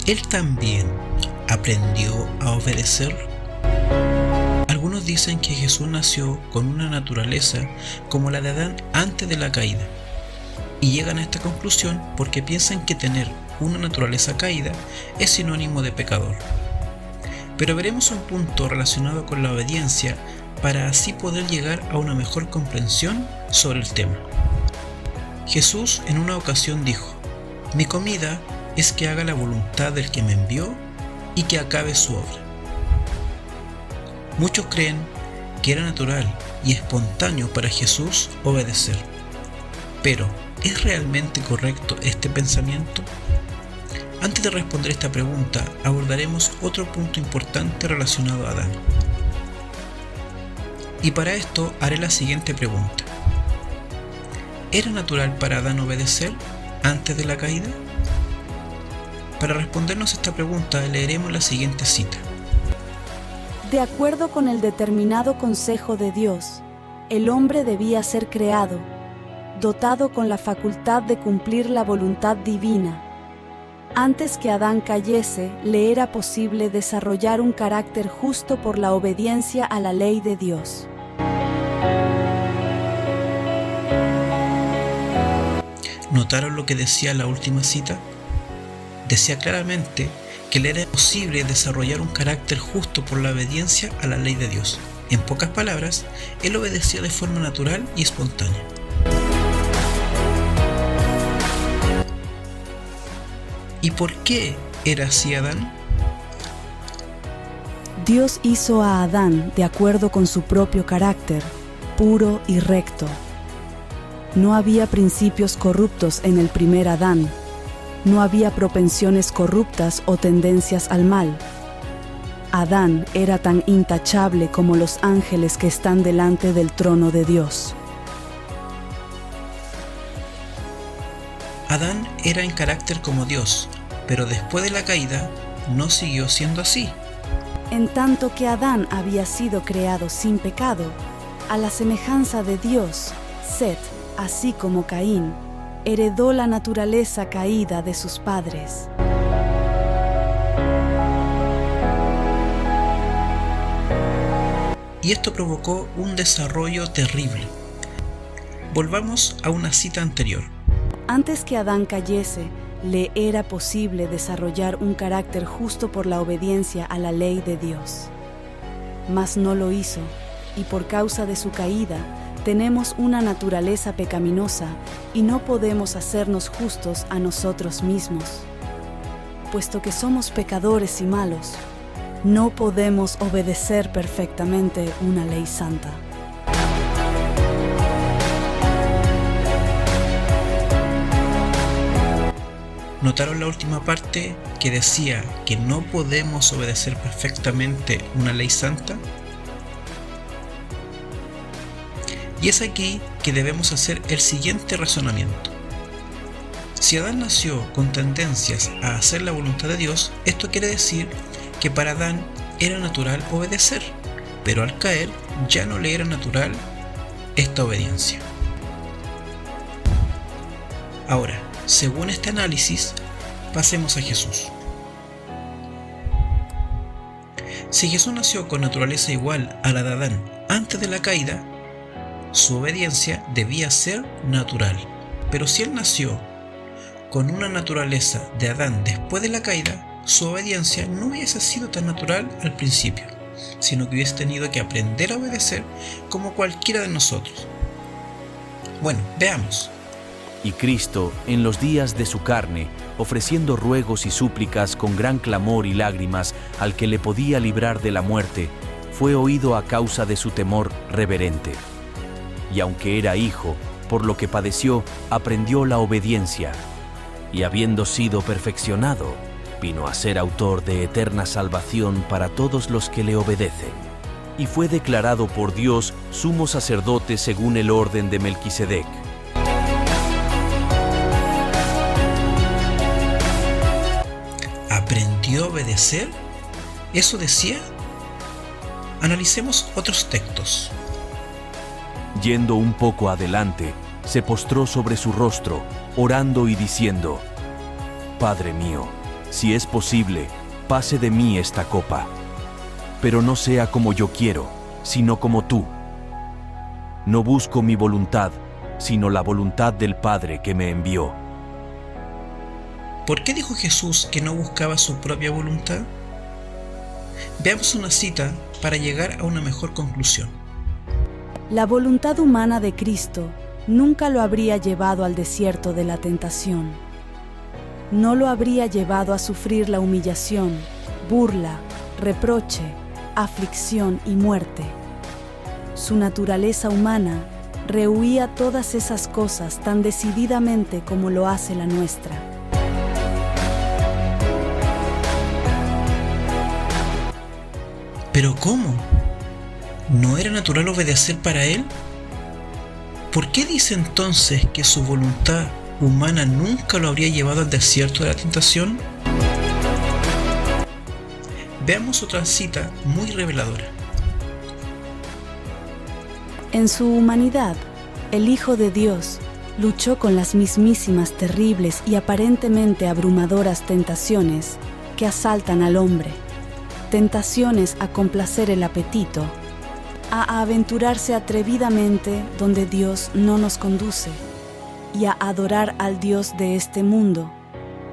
¿él también aprendió a obedecer? Algunos dicen que Jesús nació con una naturaleza como la de Adán antes de la caída, y llegan a esta conclusión porque piensan que tener una naturaleza caída es sinónimo de pecador. Pero veremos un punto relacionado con la obediencia para así poder llegar a una mejor comprensión sobre el tema. Jesús en una ocasión dijo: "Mi comida es que haga la voluntad del que me envió y que acabe su obra". Muchos creen que era natural y espontáneo para Jesús obedecer. Pero, ¿es realmente correcto este pensamiento? Antes de responder esta pregunta, abordaremos otro punto importante relacionado a Adán. Y para esto haré la siguiente pregunta: ¿era natural para Adán obedecer antes de la caída? Para respondernos esta pregunta leeremos la siguiente cita. De acuerdo con el determinado consejo de Dios, el hombre debía ser creado, dotado con la facultad de cumplir la voluntad divina. Antes que Adán cayese, le era posible desarrollar un carácter justo por la obediencia a la ley de Dios. ¿Notaron lo que decía la última cita? Decía claramente que le era posible desarrollar un carácter justo por la obediencia a la ley de Dios. En pocas palabras, él obedecía de forma natural y espontánea. ¿Y por qué era así Adán? Dios hizo a Adán de acuerdo con su propio carácter, puro y recto. No había principios corruptos en el primer Adán. No había propensiones corruptas o tendencias al mal. Adán era tan intachable como los ángeles que están delante del trono de Dios. Adán era en carácter como Dios, pero después de la caída no siguió siendo así. En tanto que Adán había sido creado sin pecado, a la semejanza de Dios, Set, así como Caín, heredó la naturaleza caída de sus padres. Y esto provocó un desarrollo terrible. Volvamos a una cita anterior. Antes que Adán cayese, le era posible desarrollar un carácter justo por la obediencia a la ley de Dios. Mas no lo hizo, y por causa de su caída, tenemos una naturaleza pecaminosa y no podemos hacernos justos a nosotros mismos. Puesto que somos pecadores y malos, no podemos obedecer perfectamente una ley santa. ¿Notaron la última parte que decía que no podemos obedecer perfectamente una ley santa? Y es aquí que debemos hacer el siguiente razonamiento. Si Adán nació con tendencias a hacer la voluntad de Dios, esto quiere decir que para Adán era natural obedecer, pero al caer ya no le era natural esta obediencia. Ahora, según este análisis, pasemos a Jesús. Si Jesús nació con naturaleza igual a la de Adán antes de la caída, su obediencia debía ser natural. Pero si él nació con una naturaleza de Adán después de la caída, su obediencia no hubiese sido tan natural al principio, sino que hubiese tenido que aprender a obedecer como cualquiera de nosotros. Bueno, veamos. Y Cristo, en los días de su carne, ofreciendo ruegos y súplicas con gran clamor y lágrimas al que le podía librar de la muerte, fue oído a causa de su temor reverente. Y aunque era hijo, por lo que padeció, aprendió la obediencia. Y habiendo sido perfeccionado, vino a ser autor de eterna salvación para todos los que le obedecen. Y fue declarado por Dios sumo sacerdote según el orden de Melquisedec. ¿Aprendió a obedecer? ¿Eso decía? Analicemos otros textos. Yendo un poco adelante, se postró sobre su rostro, orando y diciendo: Padre mío, si es posible, pase de mí esta copa. Pero no sea como yo quiero, sino como tú. No busco mi voluntad, sino la voluntad del Padre que me envió. ¿Por qué dijo Jesús que no buscaba su propia voluntad? Veamos una cita para llegar a una mejor conclusión. La voluntad humana de Cristo nunca lo habría llevado al desierto de la tentación. No lo habría llevado a sufrir la humillación, burla, reproche, aflicción y muerte. Su naturaleza humana rehuía todas esas cosas tan decididamente como lo hace la nuestra. ¿Pero cómo? ¿No era natural obedecer para él? ¿Por qué dice entonces que su voluntad humana nunca lo habría llevado al desierto de la tentación? Veamos otra cita muy reveladora. En su humanidad, el Hijo de Dios luchó con las mismísimas terribles y aparentemente abrumadoras tentaciones que asaltan al hombre. Tentaciones a complacer el apetito, a aventurarse atrevidamente donde Dios no nos conduce y a adorar al Dios de este mundo,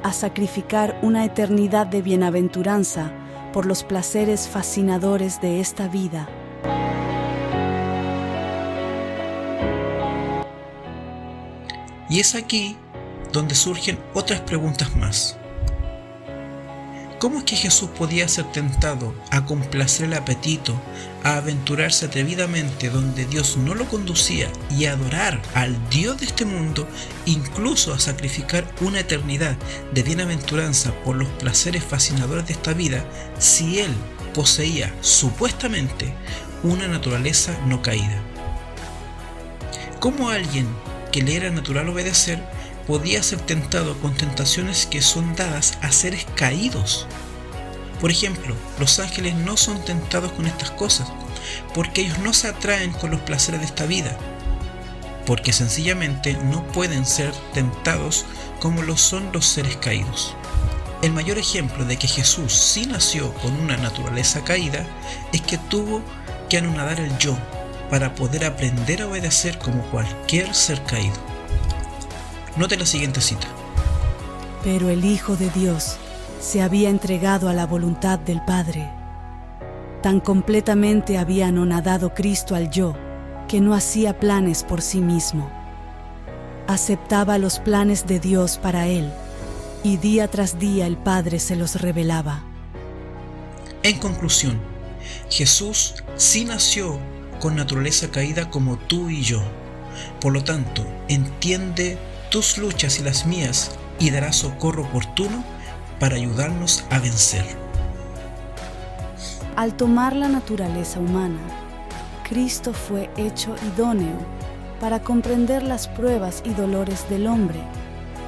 a sacrificar una eternidad de bienaventuranza por los placeres fascinadores de esta vida. Y es aquí donde surgen otras preguntas más. ¿Cómo es que Jesús podía ser tentado a complacer el apetito, a aventurarse atrevidamente donde Dios no lo conducía y a adorar al Dios de este mundo, incluso a sacrificar una eternidad de bienaventuranza por los placeres fascinadores de esta vida, si él poseía supuestamente una naturaleza no caída? ¿Cómo alguien que le era natural obedecer podía ser tentado con tentaciones que son dadas a seres caídos? Por ejemplo, los ángeles no son tentados con estas cosas, porque ellos no se atraen con los placeres de esta vida, porque sencillamente no pueden ser tentados como lo son los seres caídos. El mayor ejemplo de que Jesús sí nació con una naturaleza caída es que tuvo que anonadar el yo para poder aprender a obedecer como cualquier ser caído. Note la siguiente cita. Pero el Hijo de Dios se había entregado a la voluntad del Padre. Tan completamente había anonadado Cristo al yo, que no hacía planes por sí mismo. Aceptaba los planes de Dios para él, y día tras día el Padre se los revelaba. En conclusión, Jesús sí nació con naturaleza caída como tú y yo. Por lo tanto, entiende tus luchas y las mías y dará socorro oportuno para ayudarnos a vencer. Al tomar la naturaleza humana, Cristo fue hecho idóneo para comprender las pruebas y dolores del hombre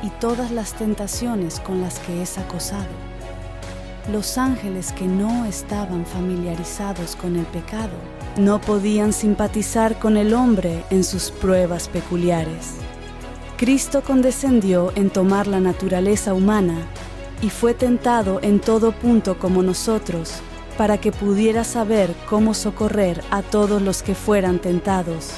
y todas las tentaciones con las que es acosado. Los ángeles que no estaban familiarizados con el pecado no podían simpatizar con el hombre en sus pruebas peculiares. Cristo condescendió en tomar la naturaleza humana y fue tentado en todo punto como nosotros, para que pudiera saber cómo socorrer a todos los que fueran tentados.